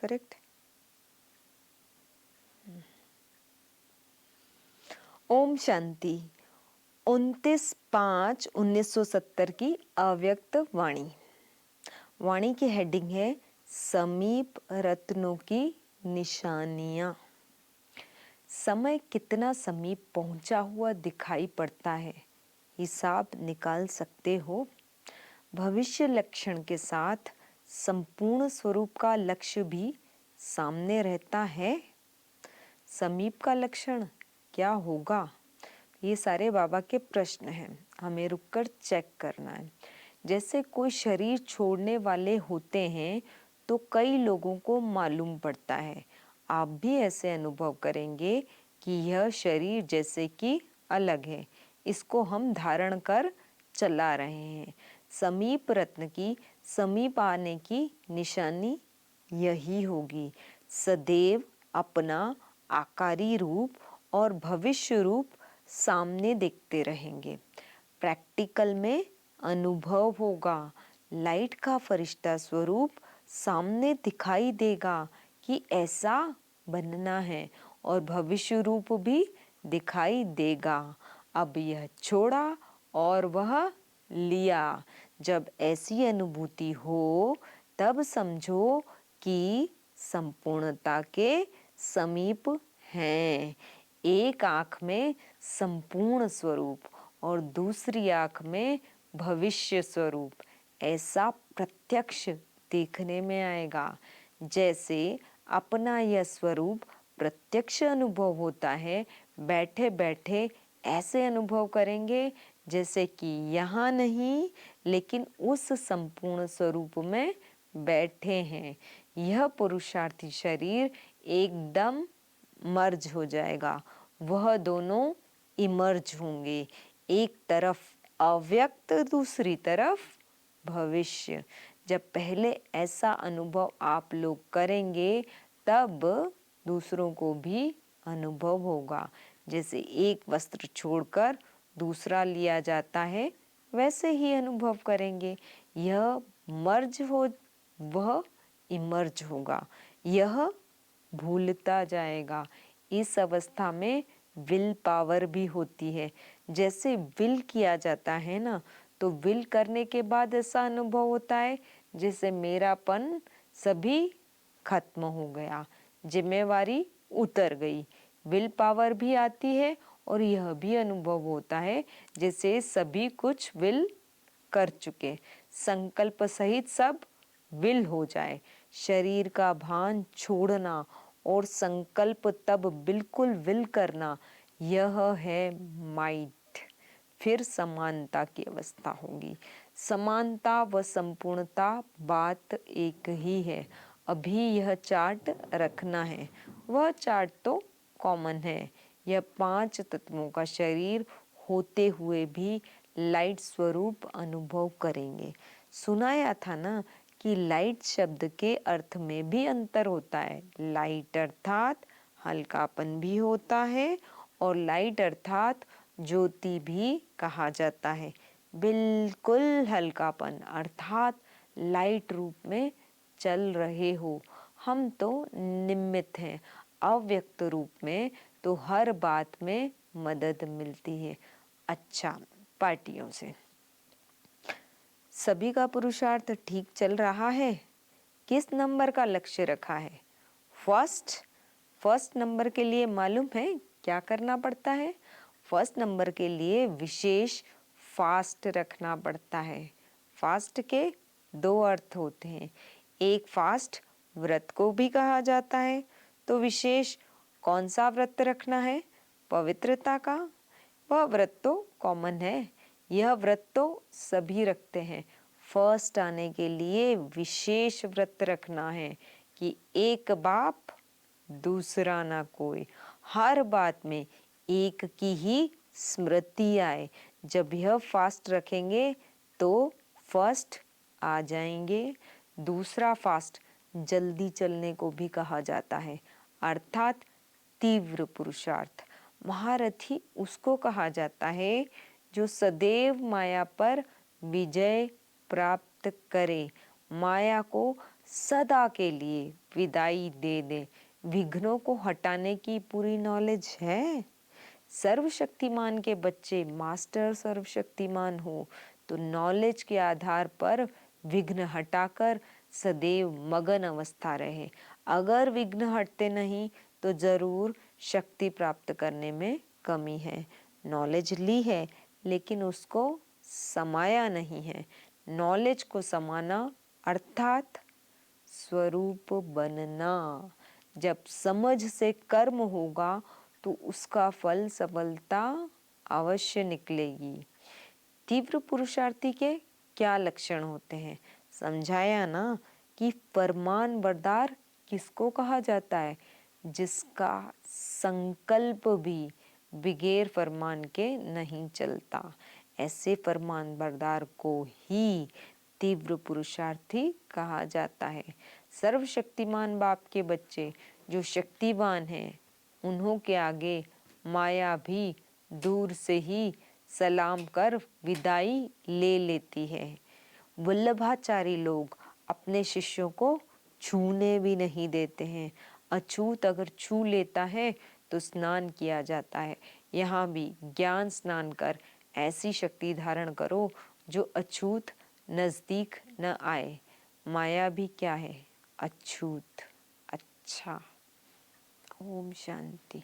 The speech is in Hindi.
करेक्ट। ओम शांति। 29/5/1970 की अव्यक्त वाणी। वाणी की हेडिंग है समीप रत्नों की निशानियां। समय कितना समीप पहुंचा हुआ दिखाई पड़ता है, हिसाब निकाल सकते हो। भविष्य लक्षण के साथ संपूर्ण स्वरूप का लक्ष्य भी सामने रहता है। समीप का लक्षण क्या होगा? ये सारे बाबा के प्रश्न हैं, हमें रुककर चेक करना है। जैसे कोई शरीर छोड़ने वाले होते हैं तो कई लोगों को मालूम पड़ता है। आप भी ऐसे अनुभव करेंगे कि यह शरीर जैसे कि अलग है, इसको हम धारण कर चला रहे हैं। समीप रत्न की समीप आने की निशानी यही होगी। सदैव अपना आकारी रूप और भविष्य रूप सामने देखते रहेंगे। प्रैक्टिकल में अनुभव होगा। लाइट का फरिश्ता स्वरूप सामने दिखाई देगा कि ऐसा बनना है और भविष्य रूप भी दिखाई देगा। अब यह छोड़ा और वह लिया। जब ऐसी अनुभूति हो तब समझो कि संपूर्णता के समीप हैं। एक आंख में संपूर्ण स्वरूप और दूसरी आंख में भविष्य स्वरूप, ऐसा प्रत्यक्ष देखने में आएगा। जैसे अपना यह स्वरूप प्रत्यक्ष अनुभव होता है, बैठे बैठे ऐसे अनुभव करेंगे जैसे कि यहाँ नहीं लेकिन उस संपूर्ण स्वरूप में बैठे हैं। यह पुरुषार्थी शरीर एकदम मर्ज हो जाएगा, वह दोनों इमर्ज होंगे। एक तरफ अव्यक्त, दूसरी तरफ भविष्य। जब पहले ऐसा अनुभव आप लोग करेंगे तब दूसरों को भी अनुभव होगा। जैसे एक वस्त्र छोड़कर दूसरा लिया जाता है, वैसे ही अनुभव करेंगे। यह मर्ज हो, वह इमर्ज होगा। यह भूलता जाएगा। इस अवस्था में विल पावर भी होती है। जैसे विल किया जाता है ना, तो विल करने के बाद ऐसा अनुभव होता है जैसे मेरापन सभी खत्म हो गया, जिम्मेवारी उतर गई। विल पावर भी आती है और यह भी अनुभव होता है जैसे सभी कुछ विल कर चुके, संकल्प सहित सब विल हो जाए। शरीर का भान छोड़ना और संकल्प तब बिल्कुल विल करना, यह है माइट। फिर समानता की अवस्था होगी। समानता व संपूर्णता बात एक ही है। अभी यह चार्ट रखना है, वह चार्ट तो कॉमन है। यह 5 तत्वों का शरीर होते हुए भी लाइट स्वरूप अनुभव करेंगे। सुनाया था ना कि लाइट शब्द के अर्थ में भी अंतर होता है। लाइट अर्थात हल्कापन भी होता है और लाइट अर्थात ज्योति भी कहा जाता है। बिल्कुल हल्कापन अर्थात लाइट रूप में चल रहे हो। हम तो निमित्त हैं। अव्यक्त रूप में तो हर बात में मदद मिलती है। अच्छा, पार्टियों से सभी का पुरुषार्थ ठीक चल रहा है? किस नंबर का लक्ष्य रखा है? फर्स्ट नंबर के लिए मालूम है क्या करना पड़ता है? फर्स्ट नंबर के लिए विशेष फास्ट रखना पड़ता है। फास्ट के 2 अर्थ होते हैं। एक फास्ट व्रत को भी कहा जाता है। तो विशेष कौन सा व्रत रखना है? पवित्रता का। वह व्रत तो कॉमन है, यह व्रत तो सभी रखते हैं। फर्स्ट आने के लिए विशेष व्रत रखना है कि एक बाप दूसरा ना कोई। हर बात में एक की ही स्मृति आए। जब यह फास्ट रखेंगे तो फर्स्ट आ जाएंगे। दूसरा फास्ट जल्दी चलने को भी कहा जाता है, अर्थात तीव्र पुरुषार्थ। महारथी उसको कहा जाता है जो सदैव माया पर विजय प्राप्त करे, माया को सदा के लिए विदाई दे दे। विघ्नों को हटाने की पूरी नॉलेज है। सर्वशक्तिमान के बच्चे मास्टर सर्वशक्तिमान हो तो नॉलेज के आधार पर विघ्न हटाकर सदैव मगन अवस्था रहे। अगर विघ्न हटते नहीं तो जरूर शक्ति प्राप्त करने में कमी है। नॉलेज ली है लेकिन उसको समाया नहीं है। नॉलेज को समाना अर्थात स्वरूप बनना। जब समझ से कर्म होगा तो उसका फल सफलता अवश्य निकलेगी। तीव्र पुरुषार्थी के क्या लक्षण होते हैं? समझाया ना कि फरमान बरदार किसको कहा जाता है? जिसका संकल्प भी बगैर फरमान के नहीं चलता। ऐसे फरमान बरदार को ही तीव्र पुरुषार्थी कहा जाता है। सर्वशक्तिमान बाप के बच्चे जो शक्तिवान हैं उन्हों के आगे माया भी दूर से ही सलाम कर विदाई ले लेती है। वल्लभाचारी लोग अपने शिष्यों को छूने भी नहीं देते हैं। अछूत अगर छू लेता है तो स्नान किया जाता है। यहाँ भी ज्ञान स्नान कर ऐसी शक्ति धारण करो जो अछूत नजदीक न आए। माया भी क्या है? अछूत। अच्छा, ओम शांति।